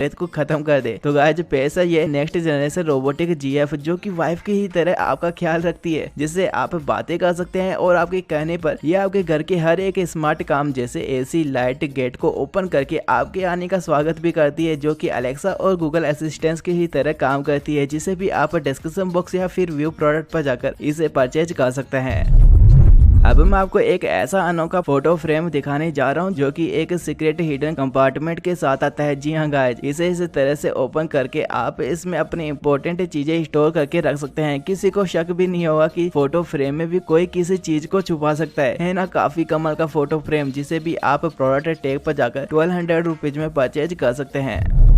को खत्म कर दे। तो गाइस पैसा ये नेक्स्ट जनरेशन रोबोटिक जीएफ जो कि वाइफ की ही तरह आपका ख्याल रखती है, जिससे आप बातें कर सकते हैं और आपके कहने पर यह आपके घर के हर एक स्मार्ट काम जैसे एसी, लाइट, गेट को ओपन करके आपके आने का स्वागत भी करती है, जो कि अलेक्सा और गूगल असिस्टेंट की ही तरह काम करती है, जिसे भी आप डिस्क्रिप्शन बॉक्स या फिर व्यू प्रोडक्ट पर जाकर इसे परचेज कर सकते हैं। अब मैं आपको एक ऐसा अनोखा फोटो फ्रेम दिखाने जा रहा हूं जो कि एक सीक्रेट हिडन कंपार्टमेंट के साथ आता है। जी हाँ गाइस, इसे इस तरह से ओपन करके आप इसमें अपनी इंपॉर्टेंट चीजें स्टोर करके रख सकते हैं। किसी को शक भी नहीं होगा कि फोटो फ्रेम में भी कोई किसी चीज को छुपा सकता है ना। काफी कमाल का फोटो फ्रेम जिसे भी आप प्रोडक्ट टैग पर जाकर 1200 रुपीज में परचेज कर सकते हैं।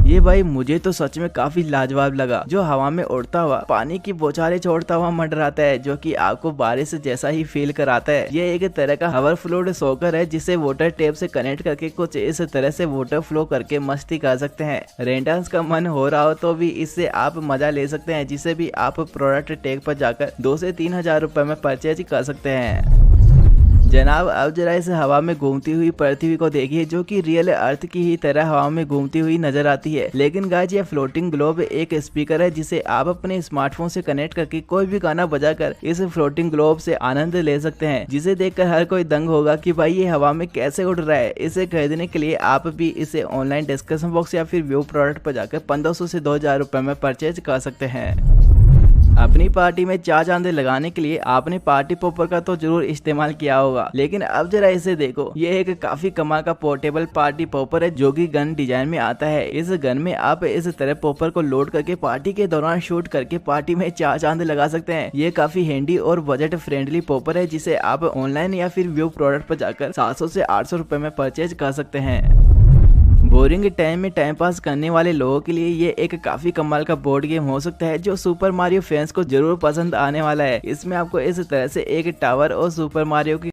ये भाई मुझे तो सच में काफी लाजवाब लगा, जो हवा में उड़ता हुआ पानी की बौछारें छोड़ता हुआ मंडराता है, जो कि आपको बारिश जैसा ही फील कराता है। ये एक तरह का हवर फ्लोड सोकर है जिसे वाटर टैप से कनेक्ट करके कुछ इस तरह से वाटर फ्लो करके मस्ती कर सकते हैं। रेंटल्स का मन हो रहा हो तो भी इससे आप मजा ले सकते हैं, जिसे भी आप प्रोडक्ट टैग पर जाकर 2 से 3 हजार रुपए में परचेज कर सकते हैं। जनाब अब जरा इस हवा में घूमती हुई पृथ्वी को देखिए, जो कि रियल अर्थ की ही तरह हवा में घूमती हुई नजर आती है। लेकिन गाइस ये फ्लोटिंग ग्लोब एक स्पीकर है जिसे आप अपने स्मार्टफोन से कनेक्ट करके कोई भी गाना बजाकर इस फ्लोटिंग ग्लोब से आनंद ले सकते हैं, जिसे देखकर हर कोई दंग होगा कि भाई ये हवा में कैसे उड़ रहा है। इसे खरीदने के लिए आप भी इसे ऑनलाइन डिस्क्रिप्शन बॉक्स या फिर व्यू प्रोडक्ट पर जाकर 1500 से 2000 रुपए में परचेज कर सकते हैं। अपनी पार्टी में 4 चांद लगाने के लिए आपने पार्टी पॉपर का तो जरूर इस्तेमाल किया होगा, लेकिन अब जरा इसे देखो। ये एक काफी कमाल का पोर्टेबल पार्टी पॉपर है जो कि गन डिजाइन में आता है। इस गन में आप इस तरह पॉपर को लोड करके पार्टी के दौरान शूट करके पार्टी में 4 चांद लगा सकते हैं। ये काफी हैंडी और बजट फ्रेंडली पॉपर है जिसे आप ऑनलाइन या फिर व्यू प्रोडक्ट पर जाकर 700 से 800 रुपए में परचेज कर सकते हैं। बोरिंग टाइम में टाइम पास करने वाले लोगों के लिए ये एक काफी कमाल का बोर्ड गेम हो सकता है, जो सुपर मारियो फैंस को जरूर पसंद आने वाला है। इसमें आपको इस तरह से एक टावर और सुपर मारियो की